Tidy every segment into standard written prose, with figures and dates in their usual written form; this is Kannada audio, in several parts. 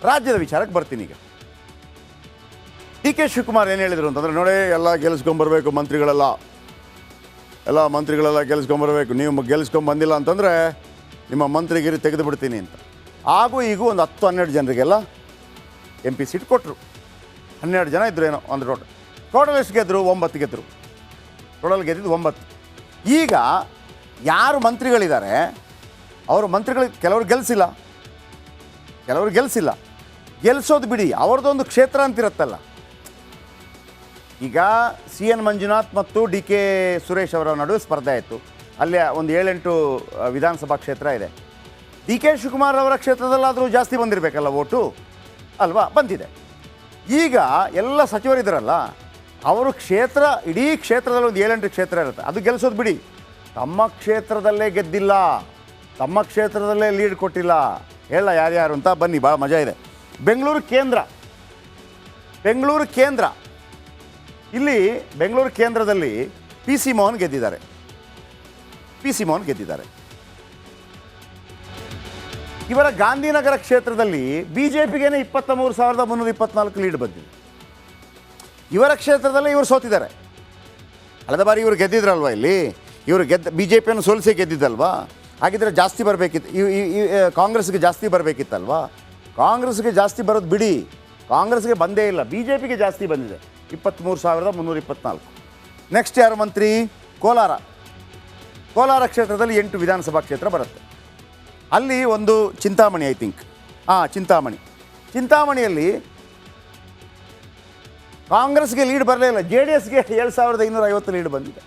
ರಾಜ್ಯದ ವಿಚಾರಕ್ಕೆ ಬರ್ತೀನಿ ಈಗ. ಡಿ ಕೆ ಶಿವಕುಮಾರ್ ಏನು ಹೇಳಿದರು ಅಂತಂದರೆ, ನೋಡಿ ಎಲ್ಲ ಗೆಲ್ಲಿಸ್ಕೊಂಬರ್ಬೇಕು ಎಲ್ಲ ಮಂತ್ರಿಗಳೆಲ್ಲ ಗೆಲ್ಲಿಸ್ಕೊಂಬರ್ಬೇಕು, ನೀವು ಗೆಲ್ಲಿಸ್ಕೊಂಬಂದಿಲ್ಲ ಅಂತಂದರೆ ನಿಮ್ಮ ಮಂತ್ರಿಗಿರಿ ತೆಗೆದು ಬಿಡ್ತೀನಿ ಅಂತ. ಹಾಗೂ ಈಗೂ ಒಂದು 10-12 ಜನರಿಗೆಲ್ಲ MP ಸೀಟ್ ಕೊಟ್ಟರು. 12 ಜನ ಇದ್ದರು ಏನೋ ಒಂದು ಟೋಟಲ್ ಎಷ್ಟು ಗೆದ್ದರು? 9 ಗೆದ್ದರು. ಟೋಟಲ್ ಗೆದ್ದಿದ್ದು 9. ಈಗ ಯಾರು ಮಂತ್ರಿಗಳಿದ್ದಾರೆ ಅವರು ಮಂತ್ರಿಗಳು ಕೆಲವರು ಗೆಲ್ಲಿಸಿಲ್ಲ. ಗೆಲ್ಲಿಸೋದು ಬಿಡಿ, ಅವ್ರದ್ದೊಂದು ಕ್ಷೇತ್ರ ಅಂತಿರುತ್ತಲ್ಲ. ಈಗ CN ಮಂಜುನಾಥ್ ಮತ್ತು DK ಸುರೇಶ್ ಅವರ ನಡುವೆ ಸ್ಪರ್ಧೆ ಆಯಿತು. ಅಲ್ಲಿ ಒಂದು 7-8 ವಿಧಾನಸಭಾ ಕ್ಷೇತ್ರ ಇದೆ. DK ಶಿವಕುಮಾರ್ ಅವರ ಕ್ಷೇತ್ರದಲ್ಲಾದರೂ ಜಾಸ್ತಿ ಬಂದಿರಬೇಕಲ್ಲ ಓಟು ಅಲ್ವಾ? ಬಂದಿದೆ. ಈಗ ಎಲ್ಲ ಸಚಿವರಿದ್ದಾರಲ್ಲ, ಅವರು ಇಡೀ ಕ್ಷೇತ್ರದಲ್ಲಿ ಒಂದು 7-8 ಕ್ಷೇತ್ರ ಇರುತ್ತೆ. ಅದು ಗೆಲ್ಲಿಸೋದು ಬಿಡಿ, ತಮ್ಮ ಕ್ಷೇತ್ರದಲ್ಲೇ ಗೆದ್ದಿಲ್ಲ, ತಮ್ಮ ಕ್ಷೇತ್ರದಲ್ಲೇ ಲೀಡ್ ಕೊಟ್ಟಿಲ್ಲ. ಹೇಳ ಯಾರ್ಯಾರು ಅಂತ ಬನ್ನಿ, ಭಾಳ ಮಜಾ ಇದೆ. ಬೆಂಗಳೂರು ಕೇಂದ್ರ ಇಲ್ಲಿ ಬೆಂಗಳೂರು ಕೇಂದ್ರದಲ್ಲಿ PC ಮೋಹನ್ ಗೆದ್ದಿದ್ದಾರೆ. ಇವರ ಗಾಂಧಿನಗರ ಕ್ಷೇತ್ರದಲ್ಲಿ BJPಗೇನೆ 23,324 ಲೀಡ್ ಬಂದಿದೆ. ಇವರ ಕ್ಷೇತ್ರದಲ್ಲೇ ಇವರು ಸೋತಿದ್ದಾರೆ. ಕಳೆದ ಬಾರಿ ಇವರು ಗೆದ್ದಿದ್ರಲ್ವ, ಇಲ್ಲಿ ಇವರು BJPಯನ್ನು ಸೋಲಿಸಿ ಗೆದ್ದಿದ್ದಲ್ವಾ? ಹಾಗಿದ್ರೆ ಜಾಸ್ತಿ ಬರಬೇಕಿತ್ತು, ಕಾಂಗ್ರೆಸ್ಗೆ ಜಾಸ್ತಿ ಬರಬೇಕಿತ್ತಲ್ವಾ? ಕಾಂಗ್ರೆಸ್ಗೆ ಜಾಸ್ತಿ ಬರೋದು ಬಿಡಿ, ಕಾಂಗ್ರೆಸ್ಗೆ ಬಂದೇ ಇಲ್ಲ, BJPಗೆ ಜಾಸ್ತಿ ಬಂದಿದೆ, 23,324. ನೆಕ್ಸ್ಟ್ ಯಾರು ಮಂತ್ರಿ? ಕೋಲಾರ ಕ್ಷೇತ್ರದಲ್ಲಿ 8 ವಿಧಾನಸಭಾ ಕ್ಷೇತ್ರ ಬರುತ್ತೆ. ಅಲ್ಲಿ ಒಂದು ಚಿಂತಾಮಣಿ, ಐ ಥಿಂಕ್ ಚಿಂತಾಮಣಿಯಲ್ಲಿ ಕಾಂಗ್ರೆಸ್ಗೆ ಲೀಡ್ ಬರಲೇ ಇಲ್ಲ, JDSಗೆ 7,550 ಲೀಡ್ ಬಂದಿದೆ.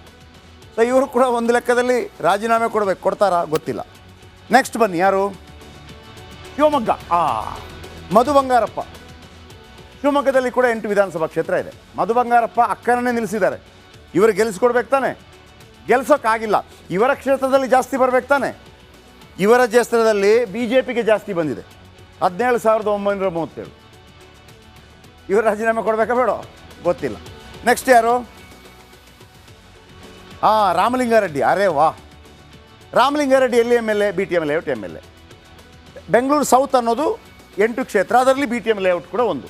ಸೊ ಇವರು ಕೂಡ ಒಂದು ಲೆಕ್ಕದಲ್ಲಿ ರಾಜೀನಾಮೆ ಕೊಡ್ತಾರಾ ಗೊತ್ತಿಲ್ಲ. ನೆಕ್ಸ್ಟ್ ಬನ್ನಿ, ಯಾರು? ಶಿವಮೊಗ್ಗ, ಮಧು ಬಂಗಾರಪ್ಪ. ಶಿವಮೊಗ್ಗದಲ್ಲಿ ಕೂಡ 8 ವಿಧಾನಸಭಾ ಕ್ಷೇತ್ರ ಇದೆ. ಮಧು ಬಂಗಾರಪ್ಪ ಅಕ್ಕನನ್ನೇ ನಿಲ್ಲಿಸಿದ್ದಾರೆ. ಇವರು ಗೆಲ್ಲಿಸ್ಕೊಡ್ಬೇಕು ತಾನೆ? ಗೆಲ್ಸೋಕ್ಕಾಗಿಲ್ಲ. ಇವರ ಕ್ಷೇತ್ರದಲ್ಲಿ ಜಾಸ್ತಿ ಬರಬೇಕು ತಾನೆ? ಇವರ ಕ್ಷೇತ್ರದಲ್ಲಿ BJPಗೆ ಜಾಸ್ತಿ ಬಂದಿದೆ, 17,937. ಇವರು ರಾಜೀನಾಮೆ ಕೊಡಬೇಕಾ ಬೇಡ ಗೊತ್ತಿಲ್ಲ. ನೆಕ್ಸ್ಟ್ ಯಾರು? ರಾಮಲಿಂಗಾರೆಡ್ಡಿ. ಅರೇ ವಾ, ರಾಮಲಿಂಗಾರೆಡ್ಡಿ ಎಲ್ಲಿ MLA? BTM layout MLA. Bengaluru south ಅನ್ನೋದು 8 ಕ್ಷೇತ್ರ, ಅದರಲ್ಲಿ BTM ಲೇಔಟ್ ಕೂಡ ಒಂದು.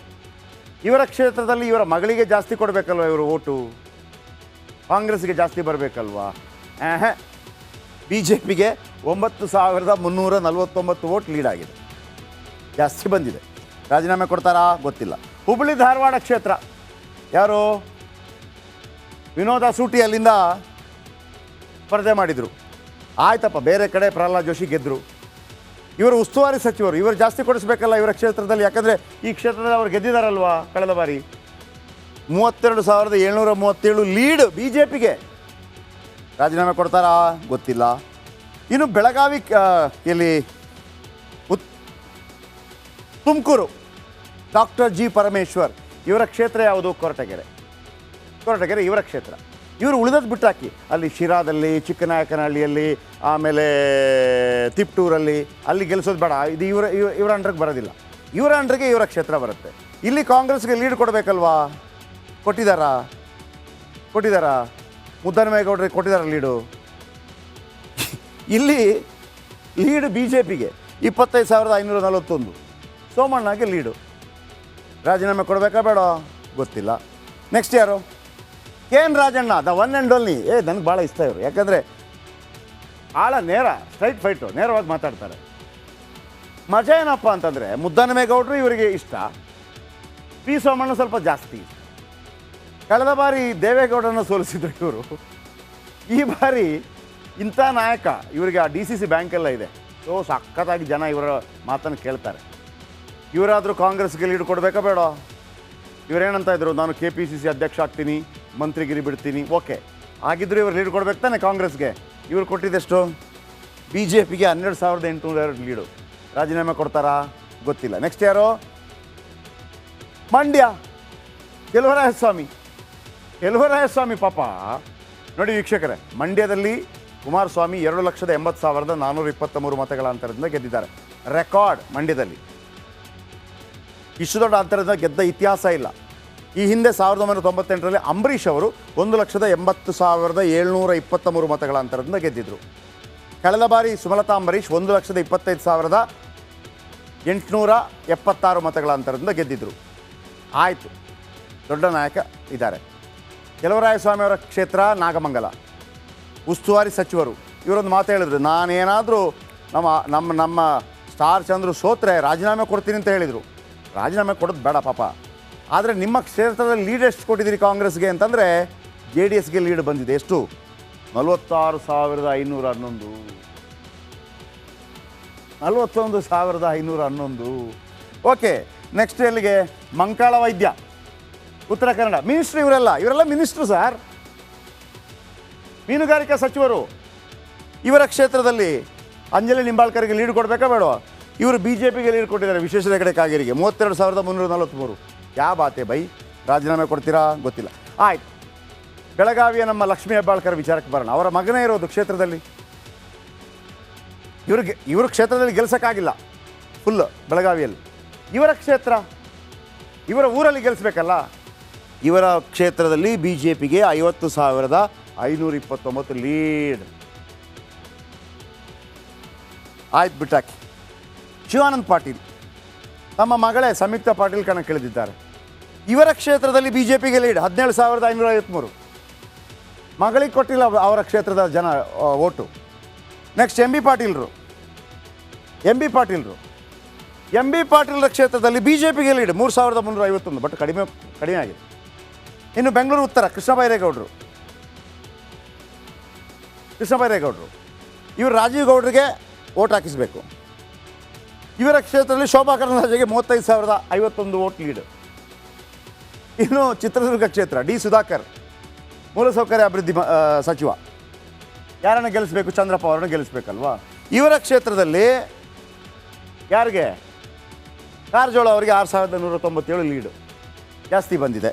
ಇವರ ಕ್ಷೇತ್ರದಲ್ಲಿ ಇವರ ಮಗಳಿಗೆ ಜಾಸ್ತಿ ಕೊಡಬೇಕಲ್ವ ಇವರು ಓಟು? ಕಾಂಗ್ರೆಸ್ಗೆ ಜಾಸ್ತಿ ಬರಬೇಕಲ್ವಾ? BJPಗೆ 9,349 ವೋಟ್ ಲೀಡ್ ಆಗಿದೆ, ಜಾಸ್ತಿ ಬಂದಿದೆ. ರಾಜೀನಾಮೆ ಕೊಡ್ತಾರಾ ಗೊತ್ತಿಲ್ಲ. ಹುಬ್ಬಳ್ಳಿ ಧಾರವಾಡ ಕ್ಷೇತ್ರ ಯಾರು? ವಿನೋದ ಸೂಟಿ ಅಲ್ಲಿಂದ ಸ್ಪರ್ಧೆ ಮಾಡಿದರು. ಆಯ್ತಪ್ಪ, ಬೇರೆ ಕಡೆ ಪ್ರಹ್ಲಾದ್ ಜೋಶಿ ಗೆದ್ದರು. ಇವರು ಉಸ್ತುವಾರಿ ಸಚಿವರು, ಇವರು ಜಾಸ್ತಿ ಕೊಡಿಸ್ಬೇಕಲ್ಲ ಇವರ ಕ್ಷೇತ್ರದಲ್ಲಿ, ಯಾಕಂದರೆ ಈ ಕ್ಷೇತ್ರದಲ್ಲಿ ಅವರು ಗೆದ್ದಿದ್ದಾರಲ್ವಾ ಕಳೆದ ಬಾರಿ. 32,737 ಲೀಡ್ BJPಗೆ. ರಾಜೀನಾಮೆ ಕೊಡ್ತಾರಾ ಗೊತ್ತಿಲ್ಲ. ಇನ್ನು ಬೆಳಗಾವಿ ಇಲ್ಲಿ ತುಮಕೂರು ಡಾಕ್ಟರ್ G ಪರಮೇಶ್ವರ್, ಇವರ ಕ್ಷೇತ್ರ ಯಾವುದು? ಕೊರಟಗೆರೆ ಇವರ ಕ್ಷೇತ್ರ. ಇವರು ಉಳಿದದ್ದು ಬಿಟ್ಟಾಕಿ, ಅಲ್ಲಿ ಶಿರಾದಲ್ಲಿ, ಚಿಕ್ಕನಾಯಕನಹಳ್ಳಿಯಲ್ಲಿ, ಆಮೇಲೆ ತಿಪ್ಟೂರಲ್ಲಿ ಅಲ್ಲಿ ಗೆಲ್ಲಿಸೋದು ಬೇಡ. ಇದು ಇವರ ಅಂಡ್ರಿಗೆ ಬರೋದಿಲ್ಲ. ಇವರ ಅಂಡ್ರಿಗೆ ಇವರ ಕ್ಷೇತ್ರ ಬರುತ್ತೆ. ಇಲ್ಲಿ ಕಾಂಗ್ರೆಸ್ಗೆ ಲೀಡ್ ಕೊಡಬೇಕಲ್ವಾ? ಕೊಟ್ಟಿದ್ದಾರಾ? ಮುದ್ದನಮೇಗೌಡರಿಗೆ ಕೊಟ್ಟಿದ್ದಾರ ಲೀಡು? ಇಲ್ಲಿ ಲೀಡ್ BJPಗೆ 25,541. ಸೋಮಣ್ಣಗೆ ಲೀಡು. ರಾಜೀನಾಮೆ ಕೊಡಬೇಕಾ ಬೇಡ ಗೊತ್ತಿಲ್ಲ. ನೆಕ್ಸ್ಟ್ ಯಾರು? KN Rajanna, the one and only. ನನಗೆ ಭಾಳ ಇಷ್ಟ ಇವರು, ಯಾಕಂದರೆ ನೇರ ಸ್ಟ್ರೈಟ್ ಫೈಟು, ನೇರವಾಗಿ ಮಾತಾಡ್ತಾರೆ. ಮಜಾ ಏನಪ್ಪ ಅಂತಂದರೆ, ಮುದ್ದನಮೇಗೌಡರು ಇವರಿಗೆ ಇಷ್ಟ, P ಸೋಮಣ್ಣ ಸ್ವಲ್ಪ ಜಾಸ್ತಿ ಇಷ್ಟ. ಕಳೆದ ಬಾರಿ ದೇವೇಗೌಡರನ್ನು ಸೋಲಿಸಿದ್ರು ಇವರು. ಈ ಬಾರಿ ಇಂಥ ನಾಯಕ ಇವರಿಗೆ ಆ DCC ಬ್ಯಾಂಕೆಲ್ಲ ಇದೆ. ಸೊ ಸಖತ್ತಾಗಿ ಜನ ಇವರ ಮಾತನ್ನು ಕೇಳ್ತಾರೆ. ಇವರಾದರೂ ಕಾಂಗ್ರೆಸ್ಗೆ ಲೀಡ್ ಕೊಡಬೇಕಾ ಬೇಡ? ಇವರೇನಂತ ಇದ್ರು, ನಾನು KPCC ಅಧ್ಯಕ್ಷ ಆಗ್ತೀನಿ, ಮಂತ್ರಿಗಿರಿ ಬಿಡ್ತೀನಿ. ಓಕೆ, ಆಗಿದ್ದರೂ ಇವರು ಲೀಡ್ ಕೊಡ್ಬೇಕು ತಾನೆ ಕಾಂಗ್ರೆಸ್ಗೆ. ಇವರು ಕೊಟ್ಟಿದ್ದೆಷ್ಟು? BJPಗೆ 12,802 ಲೀಡು. ರಾಜೀನಾಮೆ ಕೊಡ್ತಾರಾ ಗೊತ್ತಿಲ್ಲ. ನೆಕ್ಸ್ಟ್ ಯಾರು? ಮಂಡ್ಯ, ಚೆಲುವರಾಯಸ್ವಾಮಿ ಪಾಪ. ನೋಡಿ ವೀಕ್ಷಕರೇ, ಮಂಡ್ಯದಲ್ಲಿ ಕುಮಾರಸ್ವಾಮಿ 2,80,423 ಮತಗಳ ಅಂತರದಿಂದ ಗೆದ್ದಿದ್ದಾರೆ. ರೆಕಾರ್ಡ್ ಮಂಡ್ಯದಲ್ಲಿ. ಇಷ್ಟು ದೊಡ್ಡ ಅಂತರದಿಂದ ಗೆದ್ದ ಇತಿಹಾಸ ಇಲ್ಲ. ಈ ಹಿಂದೆ 1998ರಲ್ಲಿ ಅಂಬರೀಷ್ ಅವರು 1,80,723 ಮತಗಳ ಅಂತರದಿಂದ ಗೆದ್ದಿದ್ರು. ಕಳೆದ ಬಾರಿ ಸುಮಲತಾ ಅಂಬರೀಷ್ 1,25,000 876 ಮತಗಳ ಅಂತರದಿಂದ ಗೆದ್ದಿದ್ರು. ಆಯಿತು, ದೊಡ್ಡ ನಾಯಕ ಇದ್ದಾರೆ. ಚಲುವರಾಯಸ್ವಾಮಿ ಅವರ ಕ್ಷೇತ್ರ ನಾಗಮಂಗಲ, ಉಸ್ತುವಾರಿ ಸಚಿವರು. ಇವರೊಂದು ಮಾತು ಹೇಳಿದ್ರು, ನಾನೇನಾದರೂ ನಮ್ಮ ಸ್ಟಾರ್ ಚಂದ್ರು ಸೋತ್ರೆ ರಾಜೀನಾಮೆ ಕೊಡ್ತೀನಿ ಅಂತ ಹೇಳಿದರು. ರಾಜೀನಾಮೆ ಕೊಡೋದು ಬೇಡ ಪಾಪ, ಆದರೆ ನಿಮ್ಮ ಕ್ಷೇತ್ರದಲ್ಲಿ ಲೀಡ್ ಎಷ್ಟು ಕೊಟ್ಟಿದ್ದೀರಿ ಕಾಂಗ್ರೆಸ್ಗೆ ಅಂತಂದರೆ JDSಗೆ ಲೀಡ್ ಬಂದಿದೆ. ಎಷ್ಟು? 46,511. 41,511. ಓಕೆ, ನೆಕ್ಸ್ಟ್ ಎಲ್ಲಿಗೆ? ಮಂಕಾಳ ವೈದ್ಯ, ಉತ್ತರ ಕನ್ನಡ. ಮಿನಿಸ್ಟ್ರು ಇವರೆಲ್ಲ ಮಿನಿಸ್ಟ್ರು ಸರ್, ಮೀನುಗಾರಿಕಾ ಸಚಿವರು. ಇವರ ಕ್ಷೇತ್ರದಲ್ಲಿ ಅಂಜಲಿ ನಿಂಬಾಳ್ಕರ್ಗೆ ಲೀಡ್ ಕೊಡಬೇಕಾ ಬೇಡ? ಇವರು BJPಗೆ ಲೀಡ್ ಕೊಟ್ಟಿದ್ದಾರೆ. ವಿಶ್ವೇಶ್ವರ ಹೆಗಡೆ ಕಾಗೇರಿಗೆ 32,343. ಯಾ ಬಾತೆ ಬೈ, ರಾಜೀನಾಮೆ ಕೊಡ್ತೀರಾ ಗೊತ್ತಿಲ್ಲ. ಆಯ್ತು, ಬೆಳಗಾವಿಯ ನಮ್ಮ ಲಕ್ಷ್ಮೀ ಹೆಬ್ಬಾಳ್ಕರ್ ವಿಚಾರಕ್ಕೆ ಬರೋಣ. ಅವರ ಮಗನೇ ಇರೋದು ಕ್ಷೇತ್ರದಲ್ಲಿ. ಇವ್ರ ಕ್ಷೇತ್ರದಲ್ಲಿ ಗೆಲ್ಸೋಕ್ಕಾಗಿಲ್ಲ ಫುಲ್ ಬೆಳಗಾವಿಯಲ್ಲಿ. ಇವರ ಕ್ಷೇತ್ರ, ಇವರ ಊರಲ್ಲಿ ಗೆಲ್ಲಿಸ್ಬೇಕಲ್ಲ. ಇವರ ಕ್ಷೇತ್ರದಲ್ಲಿ BJPಗೆ 50,529 ಲೀಡ್. ಆಯ್ತು, ಬಿಟ್ಟಾಕಿ. ಶಿವಾನಂದ್ ಪಾಟೀಲ್ ತಮ್ಮ ಮಗಳೇ ಸಂಯುಕ್ತ ಪಾಟೀಲ್ ಕಣಕ್ಕಿಳಿದಿದ್ದಾರೆ. ಇವರ ಕ್ಷೇತ್ರದಲ್ಲಿ BJPಗೆ ಲೀಡ್ 17,553. ಮಗಳಿಗೆ ಕೊಟ್ಟಿಲ್ಲ ಅವರ ಕ್ಷೇತ್ರದ ಜನ ಓಟು. ನೆಕ್ಸ್ಟ್ MB ಪಾಟೀಲ್ರ ಕ್ಷೇತ್ರದಲ್ಲಿ BJPಗೆ ಲೀಡ್ 3,351. ಬಟ್ ಕಡಿಮೆ ಆಗಿದೆ. ಇನ್ನು ಬೆಂಗಳೂರು ಉತ್ತರ ಕೃಷ್ಣ ಬೈರೇಗೌಡರು. ಇವರು ರಾಜೀವ್ ಗೌಡ್ರಿಗೆ ಓಟ್ ಹಾಕಿಸಬೇಕು. ಇವರ ಕ್ಷೇತ್ರದಲ್ಲಿ ಶೋಭಾ ಕರಂದ್ಲಾಜೆಗೆ 35,051 ಓಟ್ ಲೀಡ್. ಇನ್ನು ಚಿತ್ರದುರ್ಗ ಕ್ಷೇತ್ರ D. ಸುಧಾಕರ್, ಮೂಲಸೌಕರ್ಯ ಅಭಿವೃದ್ಧಿ ಸಚಿವ. ಯಾರನ್ನು ಗೆಲ್ಲಿಸಬೇಕು? ಚಂದ್ರಪ್ಪ ಅವರನ್ನು ಗೆಲ್ಲಿಸಬೇಕಲ್ವಾ. ಇವರ ಕ್ಷೇತ್ರದಲ್ಲಿ ಯಾರಿಗೆ? ಕಾರಜೋಳ ಅವರಿಗೆ 6,197 ಲೀಡು, ಜಾಸ್ತಿ ಬಂದಿದೆ.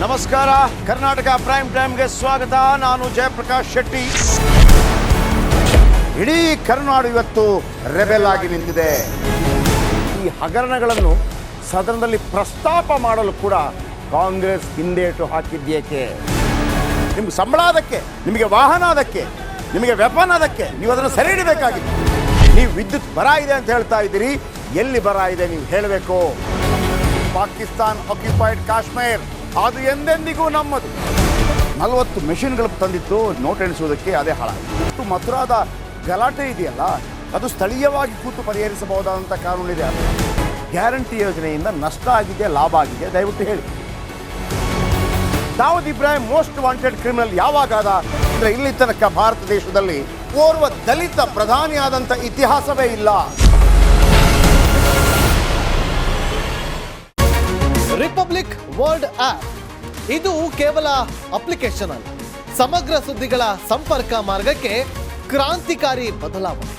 ನಮಸ್ಕಾರ, ಕರ್ನಾಟಕ ಪ್ರೈಮ್ ಟೈಮ್ಗೆ ಸ್ವಾಗತ. ನಾನು ಜಯಪ್ರಕಾಶ್ ಶೆಟ್ಟಿ. ಇಡೀ ಕರುನಾಡು ಇವತ್ತು ರೆಬೆಲ್ ಆಗಿ ನಿಂತಿದೆ. ಈ ಹಗರಣಗಳನ್ನು ಸದನದಲ್ಲಿ ಪ್ರಸ್ತಾಪ ಮಾಡಲು ಕೂಡ ಕಾಂಗ್ರೆಸ್ ಹಿಂದೇಟು ಹಾಕಿದ್ದೇಕೆ? ನಿಮ್ಗೆ ಸಂಬಳ ಅದಕ್ಕೆ, ನಿಮಗೆ ವಾಹನ ಅದಕ್ಕೆ, ನಿಮಗೆ ವೆಪನ್ ಅದಕ್ಕೆ. ನೀವು ಅದನ್ನು ಸೆರೆ ಹಿಡಿಬೇಕಾಗಿತ್ತು. ನೀವು ವಿದ್ಯುತ್ ಬರ ಇದೆ ಅಂತ ಹೇಳ್ತಾ ಇದ್ದೀರಿ, ಎಲ್ಲಿ ಬರ ಇದೆ ನೀವು ಹೇಳಬೇಕು. ಪಾಕಿಸ್ತಾನ್ ಆಕ್ಯುಪೈಡ್ ಕಾಶ್ಮೀರ್ ಅದು ಎಂದೆಂದಿಗೂ ನಮ್ಮದು. 40 ಮೆಷಿನ್ಗಳು ತಂದಿತ್ತು ನೋಟ್ ಎಣಿಸುವುದಕ್ಕೆ, ಅದೇ ಹಾಳಾಯಿತು. ಮಥುರಾದ ಗಲಾಟೆ ಇದೆಯಲ್ಲ, ಅದು ಸ್ಥಳೀಯವಾಗಿ ಕೂತು ಪರಿಹರಿಸಬಹುದಾದಂಥ ಕಾನೂನಿದೆ. ಗ್ಯಾರಂಟಿ ಯೋಜನೆಯಿಂದ ನಷ್ಟ ಆಗಿದೆ, ಲಾಭ ಆಗಿದೆ, ದಯವಿಟ್ಟು ಹೇಳಿ. Dawood Ibrahim most wanted criminal ಯಾವಾಗಾದ ಅಂದರೆ ಇಲ್ಲಿ ತನಕ ಭಾರತ ದೇಶದಲ್ಲಿ ಓರ್ವ ದಲಿತ ಪ್ರಧಾನಿಯಾದಂಥ ಇತಿಹಾಸವೇ ಇಲ್ಲ. ರಿಪಬ್ಲಿಕ್ ವರ್ಲ್ಡ್ ಆಪ್ ಇದು ಕೇವಲ ಅಪ್ಲಿಕೇಶನ್ ಅಲ್ಲ, ಸಮಗ್ರ ಸುದ್ದಿಗಳ ಸಂಪರ್ಕ ಮಾರ್ಗಕ್ಕೆ ಕ್ರಾಂತಿಕಾರಿ ಬದಲಾವಣೆ.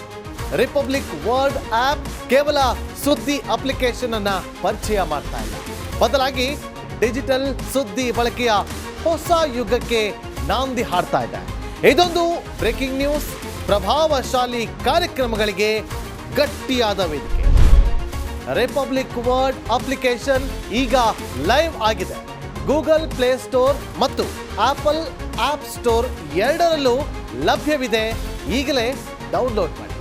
ರಿಪಬ್ಲಿಕ್ ವರ್ಲ್ಡ್ ಆಪ್ ಕೇವಲ ಸುದ್ದಿ ಅಪ್ಲಿಕೇಶನ್ ಅನ್ನ ಪರಿಚಯ ಮಾಡ್ತಾ ಇಲ್ಲ, ಬದಲಾಗಿ ಡಿಜಿಟಲ್ ಸುದ್ದಿ ಬಳಕೆಯ ಹೊಸ ಯುಗಕ್ಕೆ ನಾಂದಿ ಹಾಡ್ತಾ ಇದೆ. ಇದೊಂದು ಬ್ರೇಕಿಂಗ್ ನ್ಯೂಸ್, ಪ್ರಭಾವಶಾಲಿ ಕಾರ್ಯಕ್ರಮಗಳಿಗೆ ಗಟ್ಟಿಯಾದ ವೇದಿಕೆ. ರಿಪಬ್ಲಿಕ್ ವರ್ಲ್ಡ್ ಅಪ್ಲಿಕೇಶನ್ ಈಗ ಲೈವ್ ಆಗಿದೆ. ಗೂಗಲ್ ಪ್ಲೇ ಸ್ಟೋರ್ ಮತ್ತು ಆಪಲ್ ಆಪ್ ಸ್ಟೋರ್ ಎರಡರಲ್ಲೂ ಲಭ್ಯವಿದೆ. ಈಗಲೇ ಡೌನ್ಲೋಡ್ ಮಾಡಿ.